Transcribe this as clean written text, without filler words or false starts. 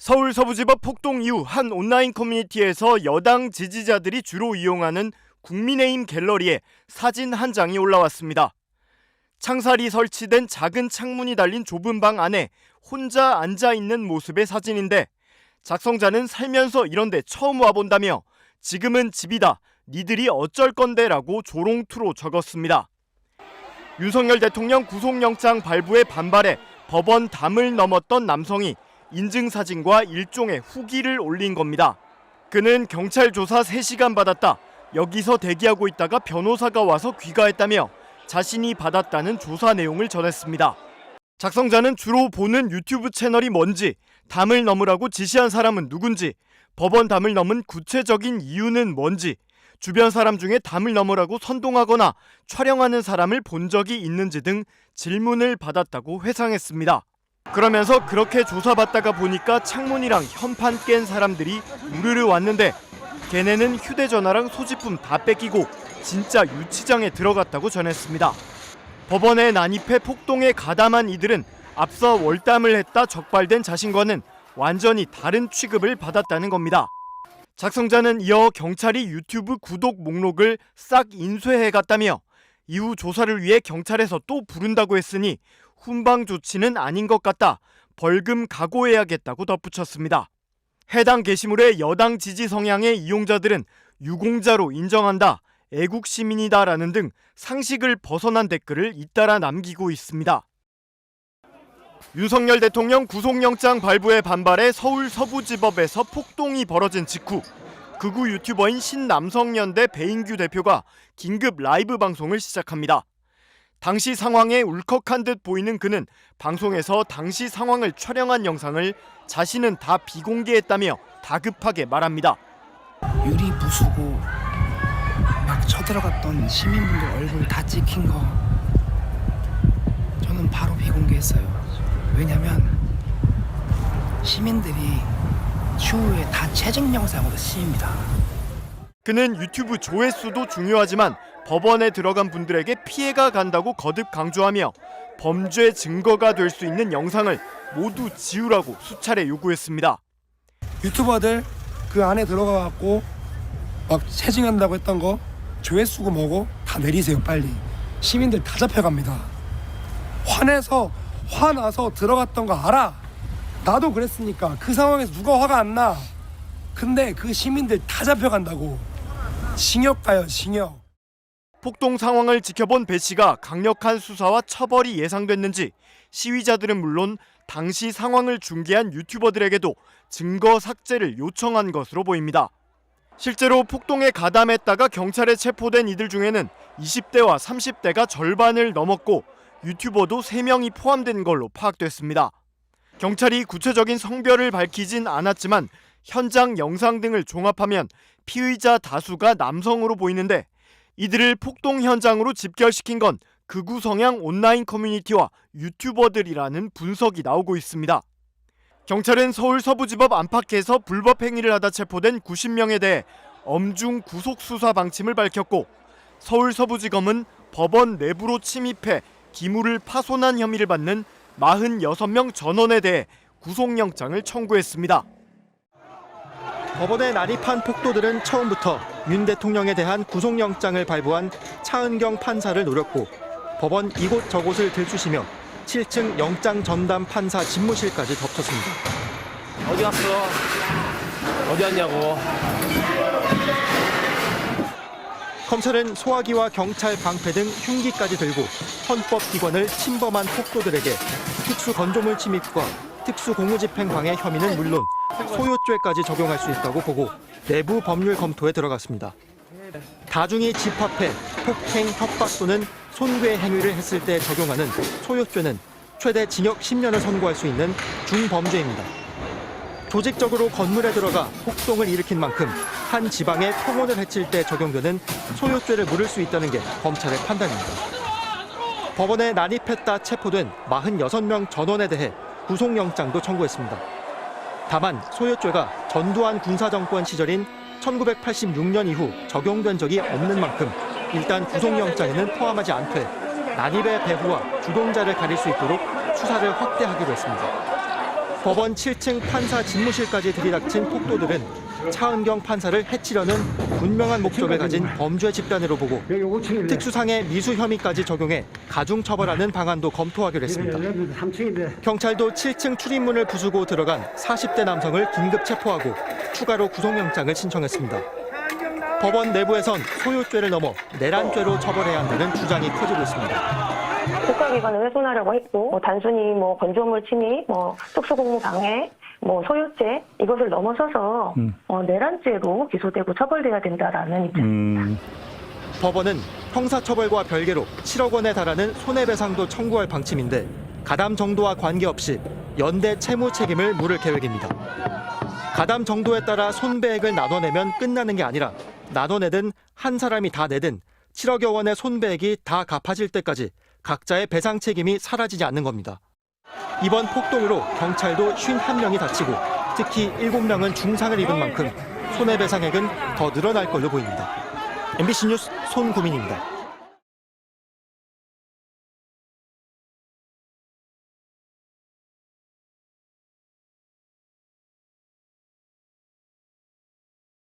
서울 서부지법 폭동 이후 한 온라인 커뮤니티에서 여당 지지자들이 주로 이용하는 국민의힘 갤러리에 사진 한 장이 올라왔습니다. 창살이 설치된 작은 창문이 달린 좁은 방 안에 혼자 앉아있는 모습의 사진인데, 작성자는 살면서 이런데 처음 와본다며 지금은 집이다, 니들이 어쩔 건데 라고 조롱투로 적었습니다. 윤석열 대통령 구속영장 발부에 반발해 법원 담을 넘었던 남성이 인증사진과 일종의 후기를 올린 겁니다. 그는 경찰 조사 3시간 받았다, 여기서 대기하고 있다가 변호사가 와서 귀가했다며 자신이 받았다는 조사 내용을 전했습니다. 작성자는 주로 보는 유튜브 채널이 뭔지, 담을 넘으라고 지시한 사람은 누군지, 법원 담을 넘은 구체적인 이유는 뭔지, 주변 사람 중에 담을 넘으라고 선동하거나 촬영하는 사람을 본 적이 있는지 등 질문을 받았다고 회상했습니다. 그러면서 그렇게 조사받다가 보니까 창문이랑 현판 깬 사람들이 우르르 왔는데 걔네는 휴대전화랑 소지품 다 뺏기고 진짜 유치장에 들어갔다고 전했습니다. 법원에 난입해 폭동에 가담한 이들은 앞서 월담을 했다 적발된 자신과는 완전히 다른 취급을 받았다는 겁니다. 작성자는 이어 경찰이 유튜브 구독 목록을 싹 인쇄해갔다며 이후 조사를 위해 경찰에서 또 부른다고 했으니 훈방 조치는 아닌 것 같다, 벌금 각오해야겠다고 덧붙였습니다. 해당 게시물의 여당 지지 성향의 이용자들은 유공자로 인정한다, 애국시민이다라는 등 상식을 벗어난 댓글을 잇따라 남기고 있습니다. 윤석열 대통령 구속영장 발부에 반발해 서울 서부지법에서 폭동이 벌어진 직후 극우 유튜버인 신남성연대 배인규 대표가 긴급 라이브 방송을 시작합니다. 당시 상황에 울컥한 듯 보이는 그는 방송에서 당시 상황을 촬영한 영상을 자신은 다 비공개했다며 다급하게 말합니다. 유리 부수고 막 쳐들어갔던 시민분들 얼굴 다 찍힌 거 저는 바로 비공개했어요. 왜냐면 시민들이 추후에 다 채증 영상으로 쓰입니다. 그는 유튜브 조회수도 중요하지만 법원에 들어간 분들에게 피해가 간다고 거듭 강조하며 범죄 증거가 될 수 있는 영상을 모두 지우라고 수차례 요구했습니다. 유튜버들 그 안에 들어가갖고 막 채징한다고 했던 거 조회수고 뭐고 다 내리세요. 빨리. 시민들 다 잡혀갑니다. 화나서 들어갔던 거 알아. 나도 그랬으니까. 그 상황에서 누가 화가 안 나. 근데 그 시민들 다 잡혀간다고. 징역 가요, 징역. 폭동 상황을 지켜본 배 씨가 강력한 수사와 처벌이 예상됐는지 시위자들은 물론 당시 상황을 중계한 유튜버들에게도 증거 삭제를 요청한 것으로 보입니다. 실제로 폭동에 가담했다가 경찰에 체포된 이들 중에는 20대와 30대가 절반을 넘었고 유튜버도 3명이 포함된 걸로 파악됐습니다. 경찰이 구체적인 성별을 밝히진 않았지만 현장 영상 등을 종합하면 피의자 다수가 남성으로 보이는데, 이들을 폭동 현장으로 집결시킨 건 극우 성향 온라인 커뮤니티와 유튜버들이라는 분석이 나오고 있습니다. 경찰은 서울 서부지법 안팎에서 불법 행위를 하다 체포된 90명에 대해 엄중 구속 수사 방침을 밝혔고, 서울 서부지검은 법원 내부로 침입해 기물을 파손한 혐의를 받는 46명 전원에 대해 구속영장을 청구했습니다. 법원에 난입한 폭도들은 처음부터 윤 대통령에 대한 구속영장을 발부한 차은경 판사를 노렸고 법원 이곳 저곳을 들쑤시며 7층 영장 전담 판사 집무실까지 덮쳤습니다. 어디 갔어? 어디 왔냐고. 검찰은 소화기와 경찰 방패 등 흉기까지 들고 헌법기관을 침범한 폭도들에게 특수건조물 침입과 특수공무집행방해 혐의는 물론 소요죄까지 적용할 수 있다고 보고 내부 법률 검토에 들어갔습니다. 다중이 집합해 폭행, 협박 또는 손괴 행위를 했을 때 적용하는 소요죄는 최대 징역 10년을 선고할 수 있는 중범죄입니다. 조직적으로 건물에 들어가 폭동을 일으킨 만큼 한 지방에 평온을 해칠 때 적용되는 소요죄를 물을 수 있다는 게 검찰의 판단입니다. 법원에 난입했다 체포된 46명 전원에 대해 구속영장도 청구했습니다. 다만 소요죄가 전두환 군사정권 시절인 1986년 이후 적용된 적이 없는 만큼 일단 구속영장에는 포함하지 않되 난입의 배후와 주동자를 가릴 수 있도록 수사를 확대하기로 했습니다. 법원 7층 판사 집무실까지 들이닥친 폭도들은 차은경 판사를 해치려는 분명한 목적을 가진 범죄 집단으로 보고 특수상해 미수 혐의까지 적용해 가중 처벌하는 방안도 검토하기로 했습니다. 경찰도 7층 출입문을 부수고 들어간 40대 남성을 긴급 체포하고 추가로 구속영장을 신청했습니다. 법원 내부에선 소유죄를 넘어 내란죄로 처벌해야 한다는 주장이 커지고 있습니다. 국가기관을 훼손하려고 했고 단순히 건조물 침입, 특수공무 방해, 소유죄 이것을 넘어서서 내란죄로 기소되고 처벌돼야 된다라는 입장입니다. 법원은 형사처벌과 별개로 7억 원에 달하는 손해배상도 청구할 방침인데 가담 정도와 관계없이 연대 채무 책임을 물을 계획입니다. 가담 정도에 따라 손배액을 나눠내면 끝나는 게 아니라 나눠내든 한 사람이 다 내든 7억여 원의 손배액이 다 갚아질 때까지 각자의 배상 책임이 사라지지 않는 겁니다. 이번 폭동으로 경찰도 51명이 다치고 특히 7명은 중상을 입은 만큼 손해배상액은 더 늘어날 걸로 보입니다. MBC 뉴스 손구민입니다.